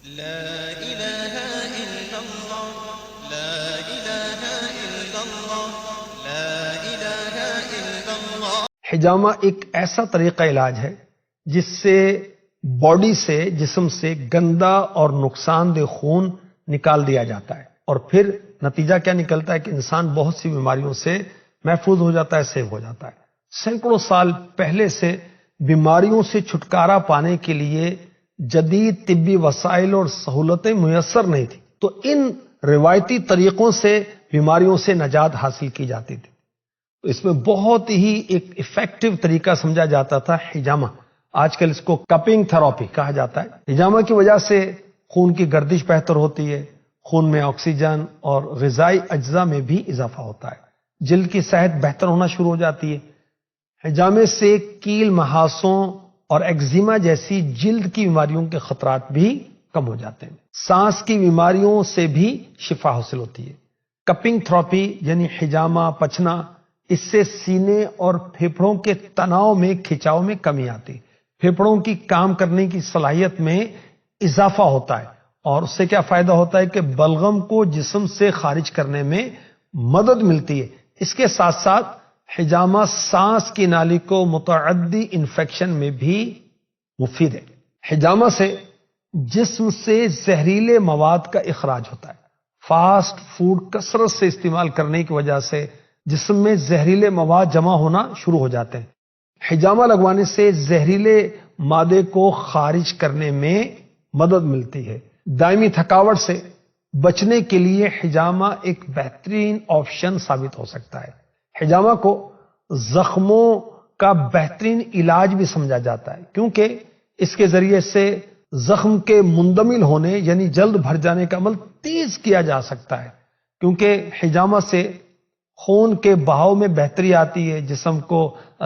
لا الہ الا اللہ لا الہ الا اللہ لا الہ الا اللہ۔ حجامہ ایک ایسا طریقہ علاج ہے جس سے باڈی سے، جسم سے گندا اور نقصان دہ خون نکال دیا جاتا ہے، اور پھر نتیجہ کیا نکلتا ہے کہ انسان بہت سی بیماریوں سے محفوظ ہو جاتا ہے، سیو ہو جاتا ہے۔ سینکڑوں سال پہلے سے بیماریوں سے چھٹکارا پانے کے لیے جدید طبی وسائل اور سہولتیں میسر نہیں تھیں، تو ان روایتی طریقوں سے بیماریوں سے نجات حاصل کی جاتی تھی۔ تو اس میں بہت ہی ایک ایفیکٹو طریقہ سمجھا جاتا تھا حجامہ۔ آج کل اس کو کپنگ تھراپی کہا جاتا ہے۔ حجامہ کی وجہ سے خون کی گردش بہتر ہوتی ہے، خون میں آکسیجن اور غذائی اجزاء میں بھی اضافہ ہوتا ہے، جلد کی صحت بہتر ہونا شروع ہو جاتی ہے۔ حجامے سے کیل، محاسوں اور ایگزیما جیسی جلد کی بیماریوں کے خطرات بھی کم ہو جاتے ہیں۔ سانس کی بیماریوں سے بھی شفا حاصل ہوتی ہے۔ کپنگ تھراپی یعنی حجامہ پچنا، اس سے سینے اور پھیپھڑوں کے تناؤ میں، کھچاؤ میں کمی آتی ہے، پھیپھڑوں کی کام کرنے کی صلاحیت میں اضافہ ہوتا ہے، اور اس سے کیا فائدہ ہوتا ہے کہ بلغم کو جسم سے خارج کرنے میں مدد ملتی ہے۔ اس کے ساتھ ساتھ حجامہ سانس کی نالی کو متعدی انفیکشن میں بھی مفید ہے۔ حجامہ سے جسم سے زہریلے مواد کا اخراج ہوتا ہے۔ فاسٹ فوڈ کثرت سے استعمال کرنے کی وجہ سے جسم میں زہریلے مواد جمع ہونا شروع ہو جاتے ہیں۔ حجامہ لگوانے سے زہریلے مادے کو خارج کرنے میں مدد ملتی ہے۔ دائمی تھکاوٹ سے بچنے کے لیے حجامہ ایک بہترین آپشن ثابت ہو سکتا ہے۔ حجامہ کو زخموں کا بہترین علاج بھی سمجھا جاتا ہے، کیونکہ اس کے ذریعے سے زخم کے مندمل ہونے یعنی جلد بھر جانے کا عمل تیز کیا جا سکتا ہے، کیونکہ حجامہ سے خون کے بہاؤ میں بہتری آتی ہے، جسم کو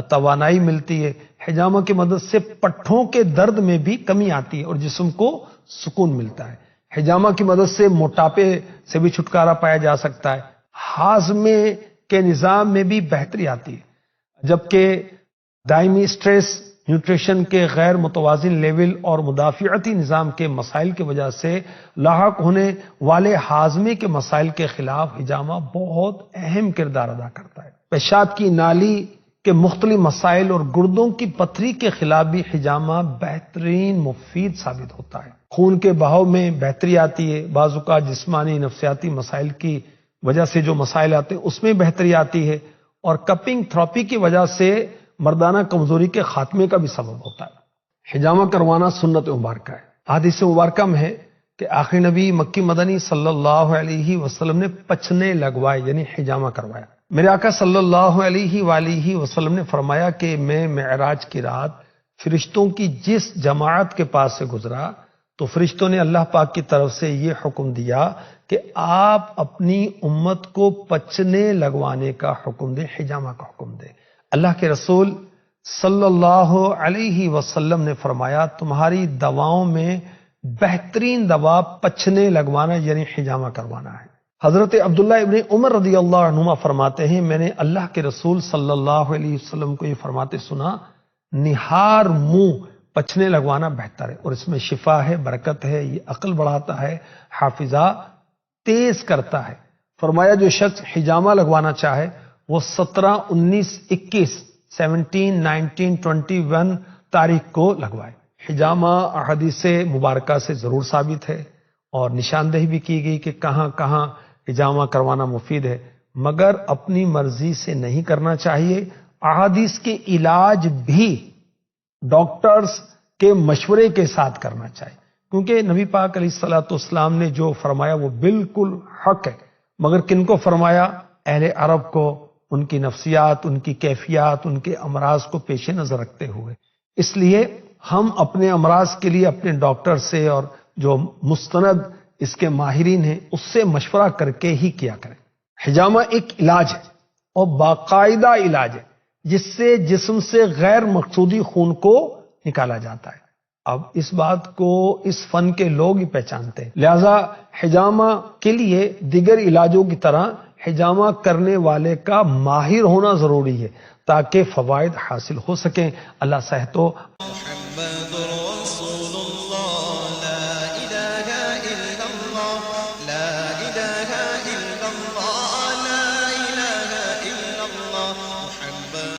توانائی ملتی ہے۔ حجامہ کی مدد سے پٹھوں کے درد میں بھی کمی آتی ہے اور جسم کو سکون ملتا ہے۔ حجامہ کی مدد سے موٹاپے سے بھی چھٹکارا پایا جا سکتا ہے۔ ہاضمے کے نظام میں بھی بہتری آتی ہے، جبکہ دائمی سٹریس، نیوٹریشن کے غیر متوازن لیول اور مدافعتی نظام کے مسائل کی وجہ سے لاحق ہونے والے ہاضمے کے مسائل کے خلاف حجامہ بہت اہم کردار ادا کرتا ہے۔ پیشاب کی نالی کے مختلف مسائل اور گردوں کی پتھری کے خلاف بھی حجامہ بہترین مفید ثابت ہوتا ہے۔ خون کے بہاؤ میں بہتری آتی ہے، بعض اوقات جسمانی نفسیاتی مسائل کی وجہ سے جو مسائل آتے ہیں اس میں بہتری آتی ہے، اور کپنگ تھراپی کی وجہ سے مردانہ کمزوری کے خاتمے کا بھی سبب ہوتا ہے۔ حجامہ کروانا سنت مبارکہ ہے۔ حدیث مبارکہ میں ہے کہ آخری نبی مکی مدنی صلی اللہ علیہ وسلم نے پچھنے لگوائے یعنی حجامہ کروایا۔ میرے آقا صلی اللہ علیہ وآلہ وسلم نے فرمایا کہ میں معراج کی رات فرشتوں کی جس جماعت کے پاس سے گزرا تو فرشتوں نے اللہ پاک کی طرف سے یہ حکم دیا کہ آپ اپنی امت کو پچنے لگوانے کا حکم دیں، حجامہ کا حکم دیں۔ اللہ کے رسول صلی اللہ علیہ وسلم نے فرمایا تمہاری دواؤں میں بہترین دوا پچنے لگوانا یعنی حجامہ کروانا ہے۔ حضرت عبداللہ ابن عمر رضی اللہ عنہما فرماتے ہیں میں نے اللہ کے رسول صلی اللہ علیہ وسلم کو یہ فرماتے سنا، نہار منہ پچنے لگوانا بہتر ہے، اور اس میں شفا ہے، برکت ہے، یہ عقل بڑھاتا ہے، حافظہ تیز کرتا ہے۔ فرمایا جو شخص حجامہ لگوانا چاہے وہ 17، 19، 21، 17، 19، 21 تاریخ کو لگوائے۔ حجامہ احادیث مبارکہ سے ضرور ثابت ہے، اور نشاندہی بھی کی گئی کہ کہاں کہاں حجامہ کروانا مفید ہے، مگر اپنی مرضی سے نہیں کرنا چاہیے۔ احادیث کے علاج بھی ڈاکٹرز کے مشورے کے ساتھ کرنا چاہیے، کیونکہ نبی پاک علیہ الصلوۃ والسلام نے جو فرمایا وہ بالکل حق ہے، مگر کن کو فرمایا؟ اہل عرب کو، ان کی نفسیات، ان کی کیفیات، ان کے امراض کو پیش نظر رکھتے ہوئے۔ اس لیے ہم اپنے امراض کے لیے اپنے ڈاکٹر سے اور جو مستند اس کے ماہرین ہیں اس سے مشورہ کر کے ہی کیا کریں۔ حجامہ ایک علاج ہے اور باقاعدہ علاج ہے جس سے جسم سے غیر مقصودی خون کو نکالا جاتا ہے۔ اب اس بات کو اس فن کے لوگ ہی پہچانتے ہیں، لہذا حجامہ کے لیے دیگر علاجوں کی طرح حجامہ کرنے والے کا ماہر ہونا ضروری ہے تاکہ فوائد حاصل ہو سکیں۔ اللہ صحت و